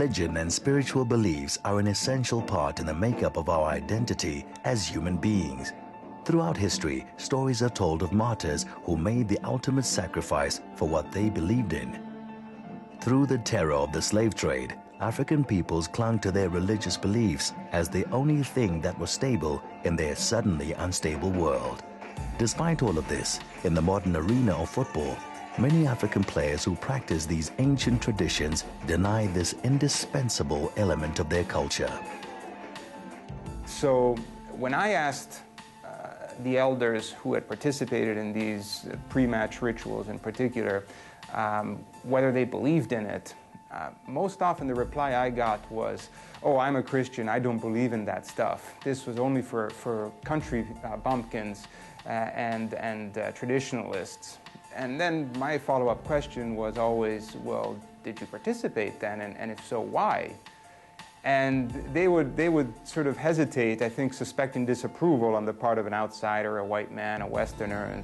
Religion and spiritual beliefs are an essential part in the makeup of our identity as human beings. Throughout history, stories are told of martyrs who made the ultimate sacrifice for what they believed in. Through the terror of the slave trade, African peoples clung to their religious beliefs as the only thing that was stable in their suddenly unstable world. Despite all of this, in the modern arena of football, many African players who practice these ancient traditions deny this indispensable element of their culture. So when I asked the elders who had participated in these pre-match rituals in particular, whether they believed in it, most often the reply I got was, "Oh, I'm a Christian, I don't believe in that stuff. This was only for country bumpkins and traditionalists." And then my follow-up question was always, well, did you participate then, and if so, why? And they would sort of hesitate, I think, suspecting disapproval on the part of an outsider, a white man, a Westerner.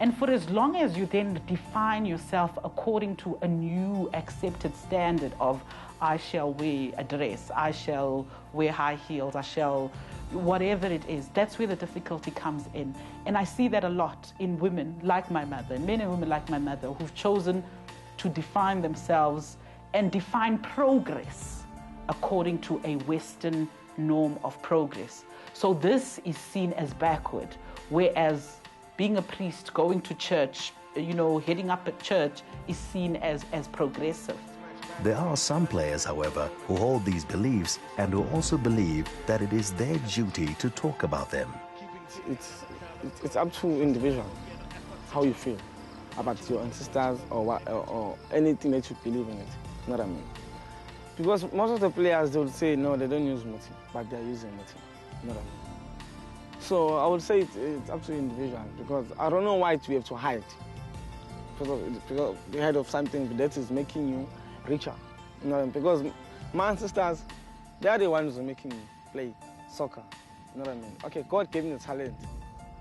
And for as long as you then define yourself according to a new accepted standard of, I shall wear a dress, I shall wear high heels, I shall, whatever it is, that's where the difficulty comes in. And I see that a lot in women like my mother, men and women like my mother, who've chosen to define themselves and define progress according to a Western norm of progress. So this is seen as backward, whereas being a priest, going to church, heading up at church is seen as progressive. There are some players, however, who hold these beliefs and who also believe that it is their duty to talk about them. It's up to individual how you feel about your ancestors or anything that you believe in it. You know what I mean? Because most of the players, they would say, no, they don't use muti, but they're using muti. You know what I mean? So I would say it's up to the individual, because I don't know why we have to hide. Because the head of something that is making you richer. You know what I mean? Because my ancestors, they are the ones who are making me play soccer. You know what I mean? Okay, God gave me the talent.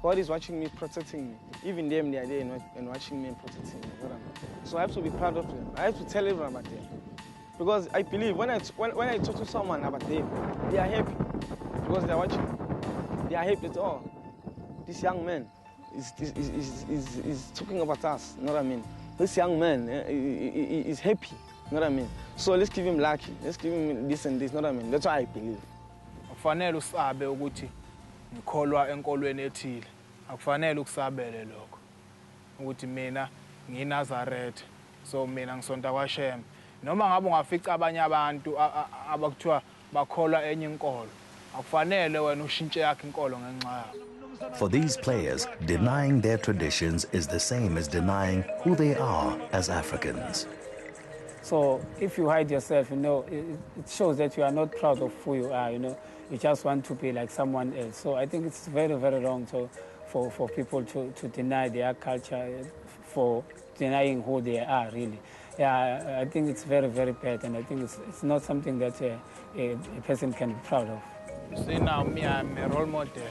God is watching me, protecting me. Even them, they are there and watching me and protecting me. You know what I mean? So I have to be proud of them. I have to tell everyone about them. Because I believe when I talk to someone about them, they are happy because they are watching. They are happy at all. This young man is talking about us, you know what I mean? This young man is happy, you know what I mean? So let's give him lucky, let's give him this and this, you know what I mean? That's what I believe. Akufanele usabe ukuthi ngikholwa enkolweni ethile. Akufanele ukusabele lokho. Ukuthi mina ngiNazaretha, so mina ngisonta kwaShem. Noma ngabe ungafica abanye abantu abakuthiwa bakholwa enye inkolo. Akufanele wena ushintshe yakhe inkolo ngenxa yabo. For these players, denying their traditions is the same as denying who they are as Africans. So if you hide yourself, it shows that you are not proud of who you are, you just want to be like someone else. So I think it's very, very wrong for people to deny their culture, for denying who they are, really. Yeah, I think it's very, very bad, and I think it's not something that a person can be proud of. You see, now me, I'm a role model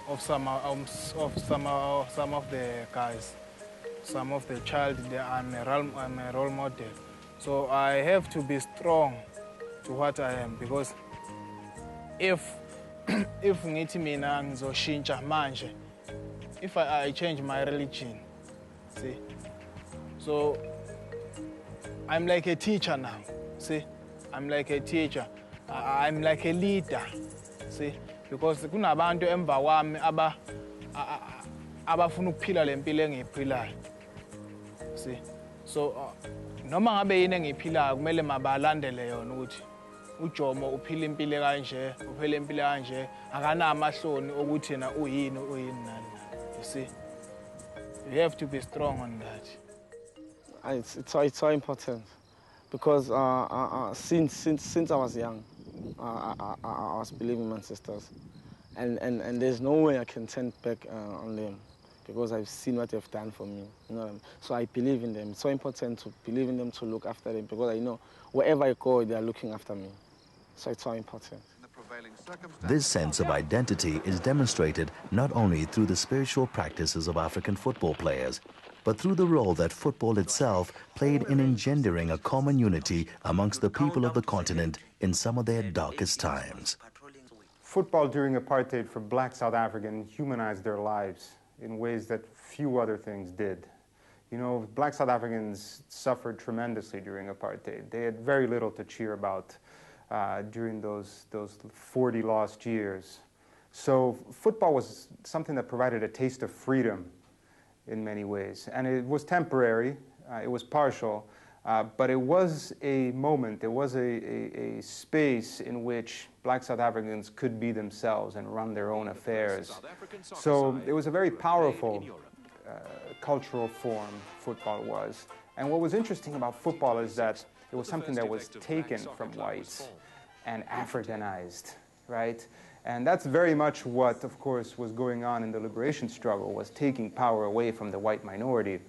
of some of the guys, some of the child. I'm a role model, so I have to be strong to what I am, because if ngithi mina ngizoshintsha manje, if I change my religion, see, so I'm like a teacher now, see, I'm like a teacher, I'm like a leader, see, because kunabantu emva kwami abafuna ukuphila lempilo engiyiphilayo, see, so noma ngabe yini engiyiphilayo kumele mabalandele yona ukuthi uJomo uphila impilo kanje, uphila impilo kanje, akana amahloni ukuthi yena uyini nani. You see, you have to be strong on that. It's so important, because since I was young, I was believing my ancestors, and there's no way I can turn back on them, because I've seen what they've done for me. You know what I mean? So I believe in them. It's so important to believe in them, to look after them, because I know wherever I go, they are looking after me. So it's so important. This sense of identity is demonstrated not only through the spiritual practices of African football players, but through the role that football itself played in engendering a common unity amongst the people of the continent in some of their darkest times. Football during apartheid for black South Africans humanized their lives in ways that few other things did. You know, black South Africans suffered tremendously during apartheid. They had very little to cheer about during those 40 lost years. So football was something that provided a taste of freedom in many ways. And it was temporary, it was partial, but it was a moment, it was a space in which black South Africans could be themselves and run their own affairs. So it was a very powerful cultural form, football was. And what was interesting about football is that it was something that was taken from whites and Africanized, right? And that's very much what, of course, was going on in the liberation struggle, was taking power away from the white minority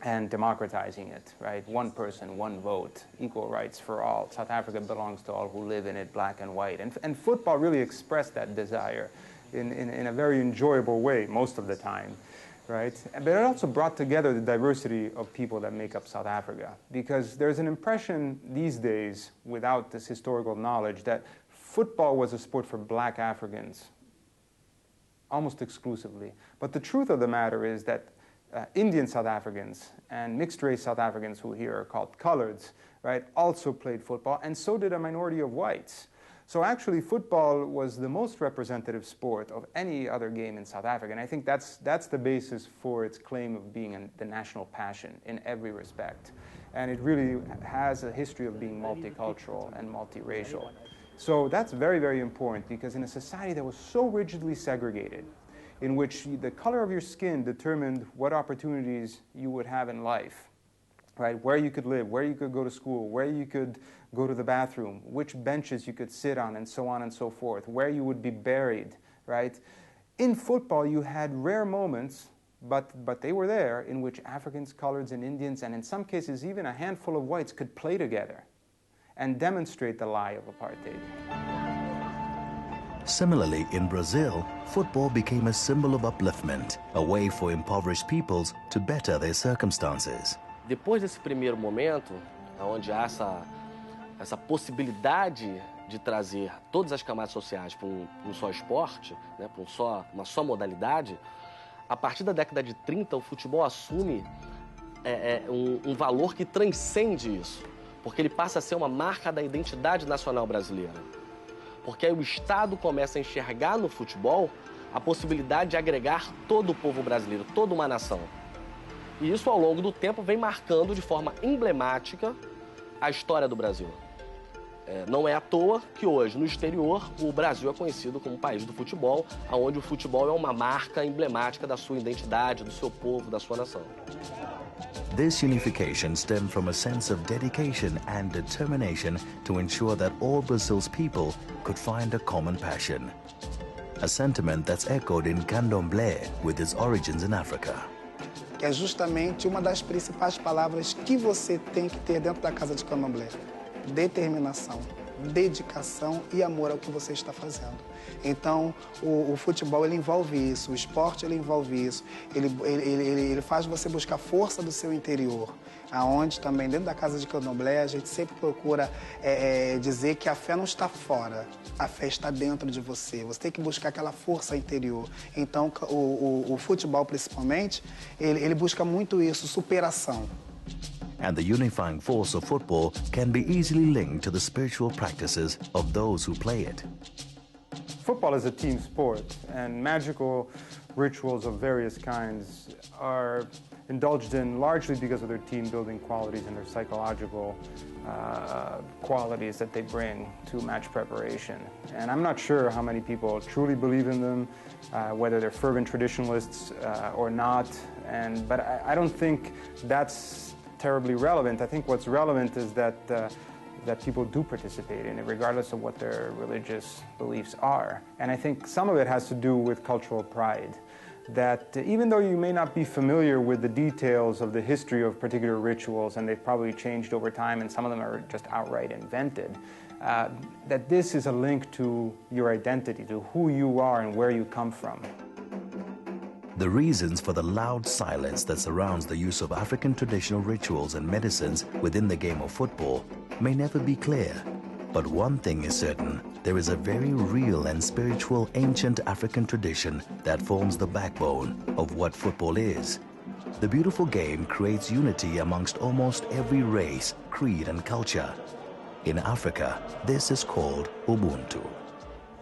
and democratizing it, right? One person, one vote, equal rights for all. South Africa belongs to all who live in it, black and white. And football really expressed that desire in a very enjoyable way most of the time, right? But it also brought together the diversity of people that make up South Africa, because there's an impression these days, without this historical knowledge, that football was a sport for black Africans, almost exclusively. But the truth of the matter is that Indian South Africans and mixed-race South Africans, who here are called coloreds, right, also played football, and so did a minority of whites. So actually, football was the most representative sport of any other game in South Africa, and I think that's the basis for its claim of being the national passion in every respect. And it really has a history of being multicultural and multiracial. So that's very, very important, because in a society that was so rigidly segregated, in which the color of your skin determined what opportunities you would have in life, right? Where you could live, where you could go to school, where you could go to the bathroom, which benches you could sit on, and so on and so forth, where you would be buried, right? In football, you had rare moments, but they were there, in which Africans, coloreds, and Indians, and in some cases even a handful of whites, could play together and demonstrate the lie of apartheid. Similarly, in Brazil, football became a symbol of upliftment, a way for impoverished peoples to better their circumstances. Depois desse primeiro momento, onde há essa possibilidade de trazer todas as camadas sociais para um só esporte, né, para uma só modalidade, a partir da década de 30, o futebol assume um valor que transcende isso, porque ele passa a ser uma marca da identidade nacional brasileira. Porque aí o Estado começa a enxergar no futebol a possibilidade de agregar todo o povo brasileiro, toda uma nação. E isso, ao longo do tempo, vem marcando de forma emblemática a história do Brasil. Não é à toa que hoje, no exterior, o Brasil é conhecido como o país do futebol, onde o futebol é uma marca emblemática da sua identidade, do seu povo, da sua nação. This unification stemmed from a sense of dedication and determination to ensure that all Brazil's people could find a common passion. A sentiment that's echoed in Candomblé with its origins in Africa. Que é justamente uma das principais palavras que você tem que ter dentro da casa de Candomblé. Determinação, dedicação e amor ao que você está fazendo. Então, o futebol ele envolve isso, o esporte ele envolve isso, ele faz você buscar força do seu interior, aonde também dentro da casa de Candomblé a gente sempre procura dizer que a fé não está fora, a fé está dentro de você, você tem que buscar aquela força interior. Então, o futebol principalmente, ele busca muito isso, superação. And the unifying force of football can be easily linked to the spiritual practices of those who play it. Football is a team sport, and magical rituals of various kinds are indulged in largely because of their team-building qualities and their psychological qualities that they bring to match preparation. And I'm not sure how many people truly believe in them, whether they're fervent traditionalists or not, but I don't think that's terribly relevant. I think what's relevant is that people do participate in it, regardless of what their religious beliefs are. And I think some of it has to do with cultural pride, that even though you may not be familiar with the details of the history of particular rituals, and they've probably changed over time, and some of them are just outright invented, that this is a link to your identity, to who you are and where you come from. The reasons for the loud silence that surrounds the use of African traditional rituals and medicines within the game of football may never be clear. But one thing is certain, there is a very real and spiritual ancient African tradition that forms the backbone of what football is. The beautiful game creates unity amongst almost every race, creed and culture. In Africa, this is called Ubuntu.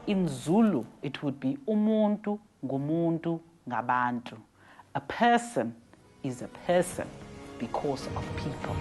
In Zulu, it would be umuntu, ngumuntu, ngabantu. A person is a person because of people.